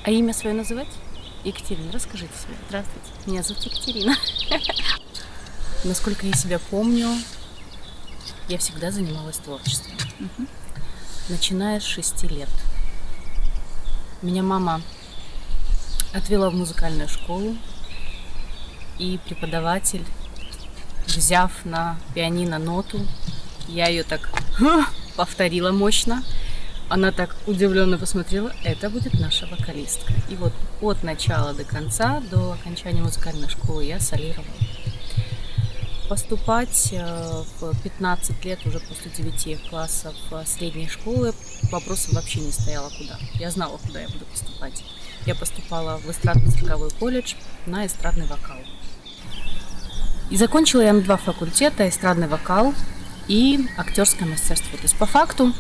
А имя свое называть? Екатерина, расскажите себе. Здравствуйте, меня зовут Екатерина. Насколько я себя помню, я всегда занималась творчеством. Начиная с 6 лет. Меня мама отвела в музыкальную школу, и преподаватель, взяв на пианино ноту, я ее так повторила мощно. Она так удивленно посмотрела, это будет наша вокалистка. И вот от начала до конца, до окончания музыкальной школы я солировала. Поступать в 15 лет, уже после 9 классов средней школы, вопросом вообще не стояло куда. Я знала, куда я буду поступать. Я поступала в эстрадно-цирковой колледж на эстрадный вокал. И закончила я на 2 факультета: эстрадный вокал и актерское мастерство. То есть по факту,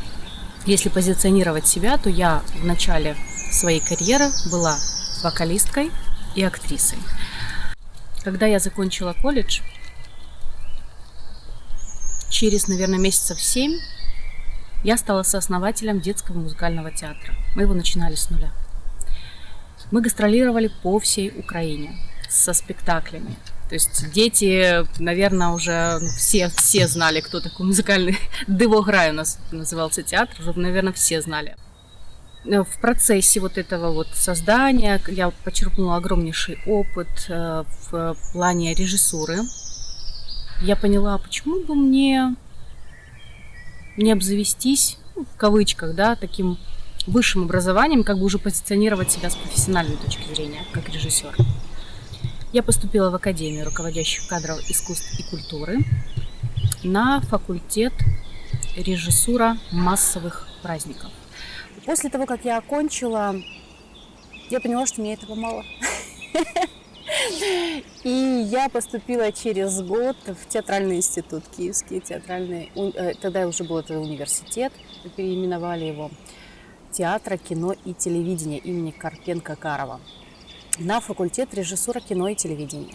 если позиционировать себя, то я в начале своей карьеры была вокалисткой и актрисой. Когда я закончила колледж, через, наверное, месяцев 7 я стала сооснователем детского музыкального театра. Мы его начинали с нуля. Мы гастролировали по всей Украине со спектаклями. То есть дети, наверное, уже все знали, кто такой музыкальный Дивограй, у нас назывался театр, уже, наверное, все знали. В процессе вот этого вот создания я почерпнула огромнейший опыт в плане режиссуры. Я поняла, почему бы мне не обзавестись, в кавычках, да, таким высшим образованием, как бы уже позиционировать себя с профессиональной точки зрения, как режиссер. Я поступила в Академию руководящих кадров искусств и культуры на факультет режиссура массовых праздников. После того, как я окончила, я поняла, что мне этого мало. И я поступила через год в театральный институт, Киевский театральный, тогда уже был это университет, переименовали его, театра, кино и телевидения имени Карпенко-Карова, на факультет режиссура кино и телевидения.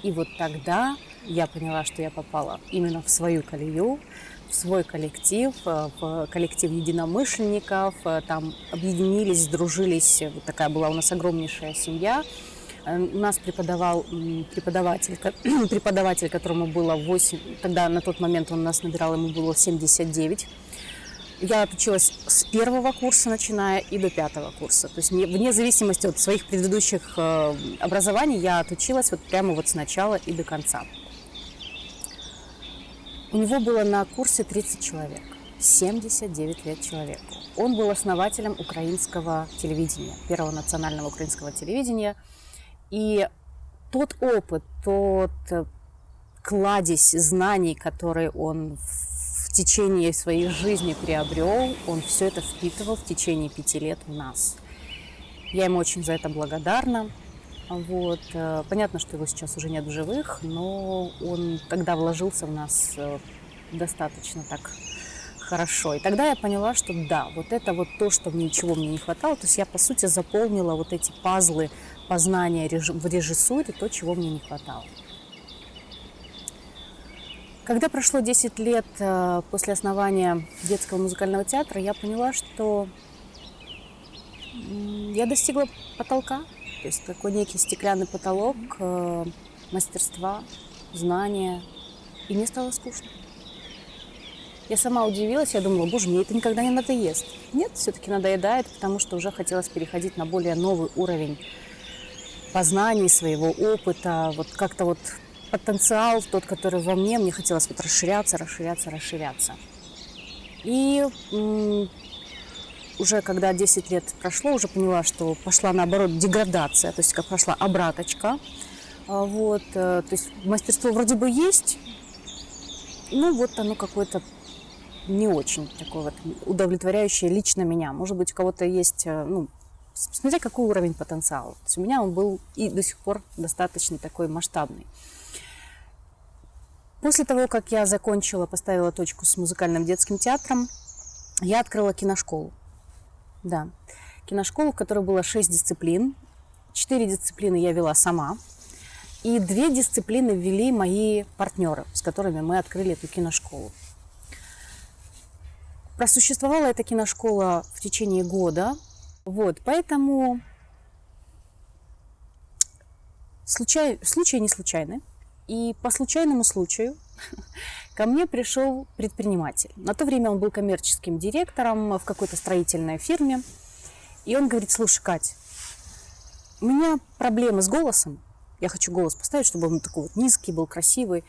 И вот тогда я поняла, что я попала именно в свою колею, в свой коллектив, в коллектив единомышленников. Там объединились, сдружились, вот такая была у нас огромнейшая семья. У нас преподаватель, которому было 8, тогда на тот момент он нас набирал, ему было 79. Я отучилась с 1 курса, начиная, и до 5 курса. То есть вне зависимости от своих предыдущих образований я отучилась вот прямо вот с начала и до конца. У него было на курсе 30 человек, 79 лет человеку. Он был основателем украинского телевидения, первого национального украинского телевидения. И тот опыт, тот кладезь знаний, который он в течение своей жизни приобрел, он все это впитывал в течение 5 лет в нас. Я ему очень за это благодарна. Вот. Понятно, что его сейчас уже нет в живых, но он тогда вложился в нас достаточно так хорошо. И тогда я поняла, что да, вот это вот то, что чего мне не хватало. То есть я, по сути, заполнила вот эти пазлы познания в режиссуре, то, чего мне не хватало. Когда прошло 10 лет после основания детского музыкального театра, я поняла, что я достигла потолка. То есть такой некий стеклянный потолок мастерства, знания. И мне стало скучно. Я сама удивилась, я думала, боже, мне это никогда не надоест. Нет, все-таки надоедает, потому что уже хотелось переходить на более новый уровень познаний, своего опыта. Вот как-то вот потенциал тот, который во мне хотелось вот расширяться. И уже когда 10 лет прошло, уже поняла, что пошла наоборот деградация, то есть как пошла обраточка. Вот, то есть мастерство вроде бы есть, но вот оно какое-то не очень такое вот удовлетворяющее лично меня. Может быть, у кого-то есть, смотря какой уровень потенциала. То есть у меня он был и до сих пор достаточно такой масштабный. После того, как я закончила, поставила точку с музыкальным детским театром, я открыла киношколу. Да, киношколу, в которой было 6 дисциплин. 4 дисциплины я вела сама. И 2 дисциплины ввели мои партнеры, с которыми мы открыли эту киношколу. Просуществовала эта киношкола в течение года. Вот, поэтому случай не случайный. И по случайному случаю ко мне пришел предприниматель. На то время он был коммерческим директором в какой-то строительной фирме. И он говорит: слушай, Кать, у меня проблемы с голосом. Я хочу голос поставить, чтобы он такой вот низкий был, красивый.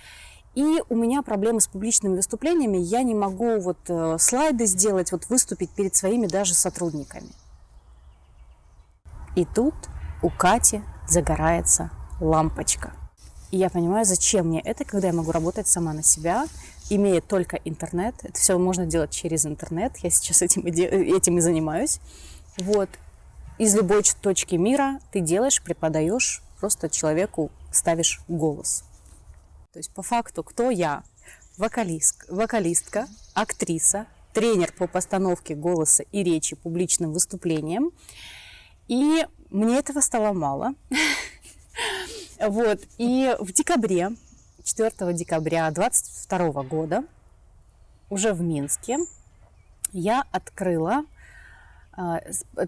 И у меня проблемы с публичными выступлениями. Я не могу вот слайды сделать, вот выступить перед своими даже сотрудниками. И тут у Кати загорается лампочка. И я понимаю, зачем мне это, когда я могу работать сама на себя, имея только интернет. Это все можно делать через интернет. Я сейчас этим и занимаюсь. Вот. Из любой точки мира ты делаешь, преподаешь, просто человеку ставишь голос. То есть по факту кто я? Вокалистка, актриса, тренер по постановке голоса и речи публичным выступлением. И мне этого стало мало. Вот. И в декабре, 4 декабря 2022 года, уже в Минске, я открыла,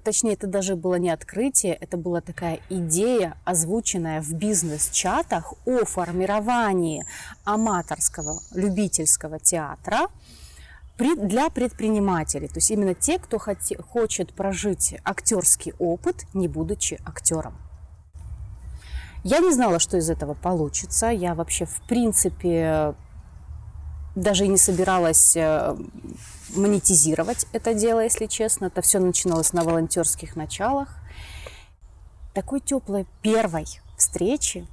точнее, это даже было не открытие, это была такая идея, озвученная в бизнес-чатах о формировании аматорского, любительского театра для предпринимателей. То есть именно те, кто хочет прожить актерский опыт, не будучи актером. Я не знала, что из этого получится. Я вообще, в принципе, даже и не собиралась монетизировать это дело, если честно. Это все начиналось на волонтерских началах. Такой теплой первой встречи,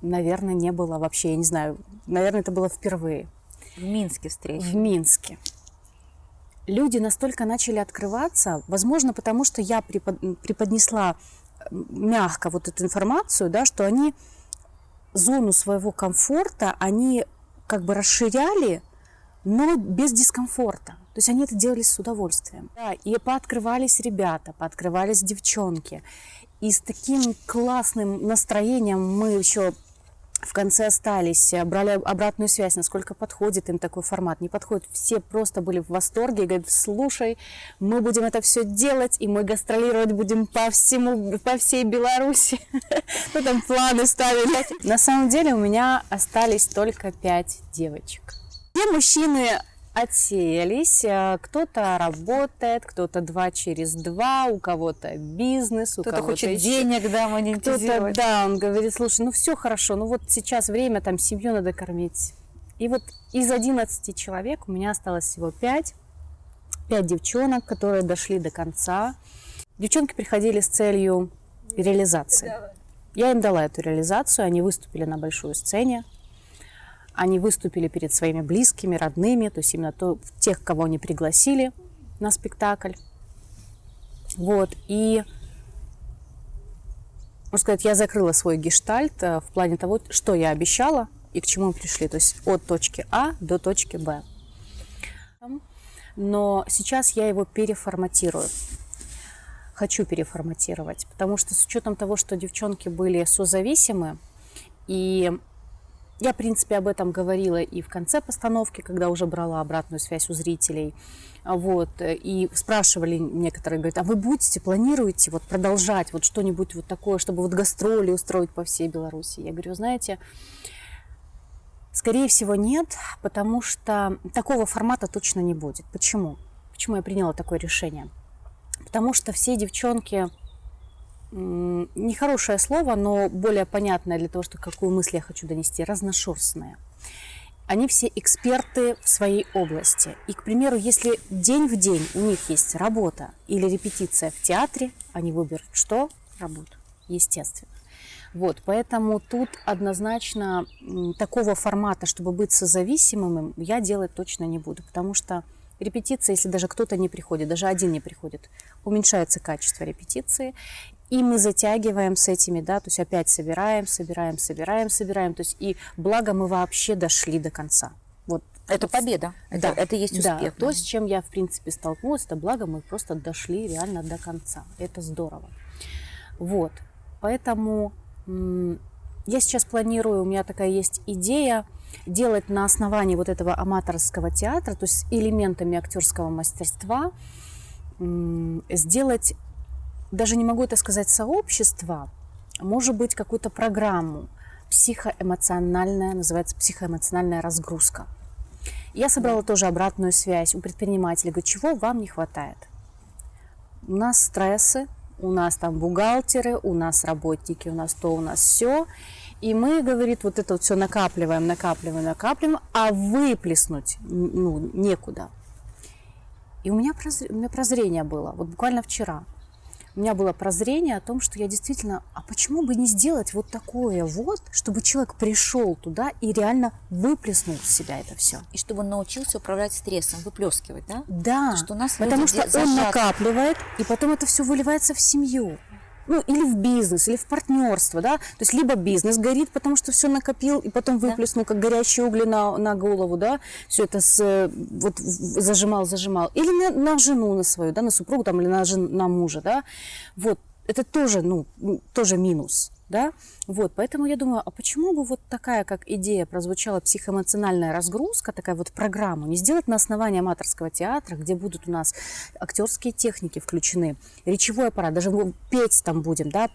наверное, не было вообще. Я не знаю, наверное, это было впервые. В Минске встреча. В Минске. Люди настолько начали открываться, возможно, потому что я преподнесла мягко вот эту информацию, да, что они зону своего комфорта, они как бы расширяли, но без дискомфорта. То есть они это делали с удовольствием. Да, и пооткрывались ребята, пооткрывались девчонки. И с таким классным настроением мы еще в конце остались, брали обратную связь, насколько подходит им такой формат, не подходит. Все просто были в восторге и говорят: слушай, мы будем это все делать, и мы гастролировать будем по всей Беларуси. Ну, там планы ставили. На самом деле у меня остались только 5 девочек. Все мужчины отсеялись, кто-то работает, кто-то 2 через 2, у кого-то бизнес, у кто-то кого-то хочет еще денег, да, монетизировать. Кто-то, да, он говорит: слушай, ну все хорошо, ну вот сейчас время, там семью надо кормить. И вот из 11 человек у меня осталось всего 5 девчонок, которые дошли до конца. Девчонки приходили с целью реализации. Я им дала эту реализацию, они выступили на большой сцене. Они выступили перед своими близкими, родными, то есть именно тех, кого они пригласили на спектакль. Вот. И, можно сказать, я закрыла свой гештальт в плане того, что я обещала и к чему мы пришли. То есть от точки А до точки Б. Но сейчас я его переформатирую. Хочу переформатировать, потому что с учетом того, что девчонки были созависимы, и я, в принципе, об этом говорила и в конце постановки, когда уже брала обратную связь у зрителей. Вот, и спрашивали некоторые, говорят: а вы планируете вот продолжать вот что-нибудь вот такое, чтобы вот гастроли устроить по всей Беларуси? Я говорю: знаете, скорее всего нет, потому что такого формата точно не будет. Почему? Почему я приняла такое решение? Потому что все девчонки, нехорошее слово, но более понятное для того, что какую мысль я хочу донести, разношерстные. Они все эксперты в своей области. И, к примеру, если день в день у них есть работа или репетиция в театре, они выберут что? Работу, естественно. Вот, поэтому тут однозначно такого формата, чтобы быть созависимым, я делать точно не буду, потому что репетиция, если даже кто-то не приходит, даже один не приходит, уменьшается качество репетиции, и мы затягиваем с этими, да, то есть опять собираем, то есть и благо мы вообще дошли до конца. Вот. Это победа, да, это есть успех. Да, то, с чем я, в принципе, столкнулась, это благо мы просто дошли реально до конца. Это здорово. Вот, поэтому я сейчас планирую, у меня такая есть идея, делать на основании вот этого аматорского театра, то есть с элементами актерского мастерства, сделать, даже не могу это сказать сообщество, может быть, какую-то программу психоэмоциональная, называется психоэмоциональная разгрузка. Я собрала тоже обратную связь у предпринимателей. Говорю, чего вам не хватает? У нас стрессы, у нас там бухгалтеры, у нас работники, у нас то, у нас все. И мы, говорит, вот это вот все накапливаем, а выплеснуть некуда. И у меня прозрение было, вот буквально вчера. У меня было прозрение о том, что я действительно, а почему бы не сделать вот такое вот, чтобы человек пришел туда и реально выплеснул в себя это все. И чтобы он научился управлять стрессом, выплескивать, да? Да, потому что, у нас потому что он накапливает, и потом это все выливается в семью. Ну, или в бизнес, или в партнерство, да, то есть либо бизнес горит, потому что все накопил, и потом выплеснул, как горящие угли на голову, да, все это зажимал, или на жену, на свою, да, на супругу там, или на мужа, да, вот, это тоже, тоже минус, да, вот, поэтому я думаю, а почему бы вот такая, как идея прозвучала, психоэмоциональная разгрузка, такая вот программа, не сделать на основании аматорского театра, где будут у нас актерские техники включены, речевой аппарат, даже петь там будем, да,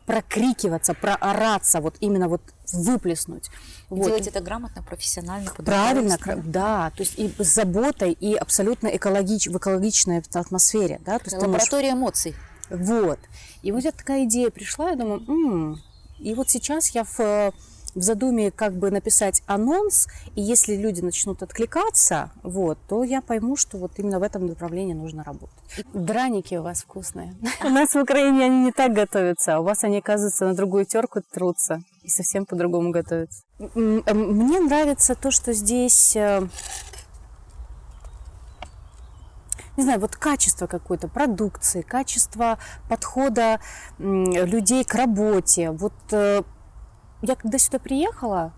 прокрикиваться, проораться, вот именно вот выплеснуть. Делать это грамотно, профессионально. Правильно, да, то есть и с заботой, и абсолютно в экологичной атмосфере, да. То есть лаборатория эмоций. Вот. И вот такая идея пришла, я думаю, И вот сейчас я в задуме как бы написать анонс, и если люди начнут откликаться, вот, то я пойму, что вот именно в этом направлении нужно работать. Драники у вас вкусные. У нас в Украине они не так готовятся, а у вас они, оказывается, на другую терку трутся и совсем по-другому готовятся. Мне нравится то, что здесь... Не знаю, вот качество какой-то продукции, качество подхода людей к работе. Вот я когда сюда приехала,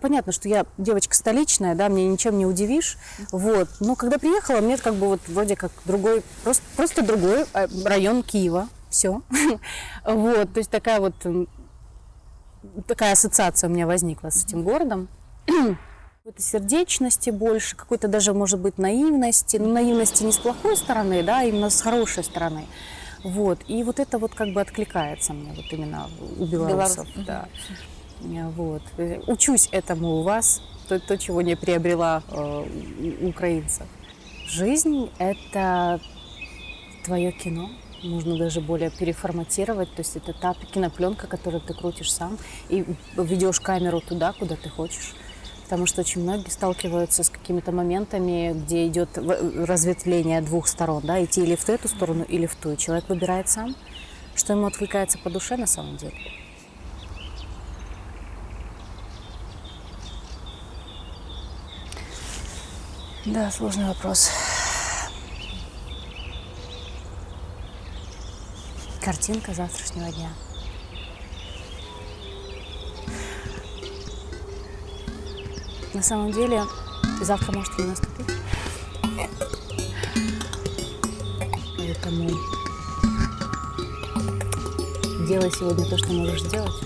понятно, что я девочка столичная, да, мне ничем не удивишь, вот. Но когда приехала, мне как бы вот вроде как другой, просто другой район Киева, все. Вот, то есть такая ассоциация у меня возникла с этим городом. Какой-то сердечности больше, какой-то даже, может быть, наивности. Но наивности не с плохой стороны, да, а именно с хорошей стороны. Вот. И вот это вот как бы откликается мне вот именно у белорусов. Да. Вот. Учусь этому у вас, то, чего не приобрела у украинцев. Жизнь – это твое кино. Можно даже более переформатировать. То есть это та кинопленка, которую ты крутишь сам, и ведешь камеру туда, куда ты хочешь. Потому что очень многие сталкиваются с какими-то моментами, где идет разветвление двух сторон, да, идти или в эту сторону, или в ту. И человек выбирает сам, что ему откликается по душе на самом деле. Да, сложный вопрос. Картинка завтрашнего дня. На самом деле, завтра может и не наступить. Поэтому делай сегодня то, что можешь сделать.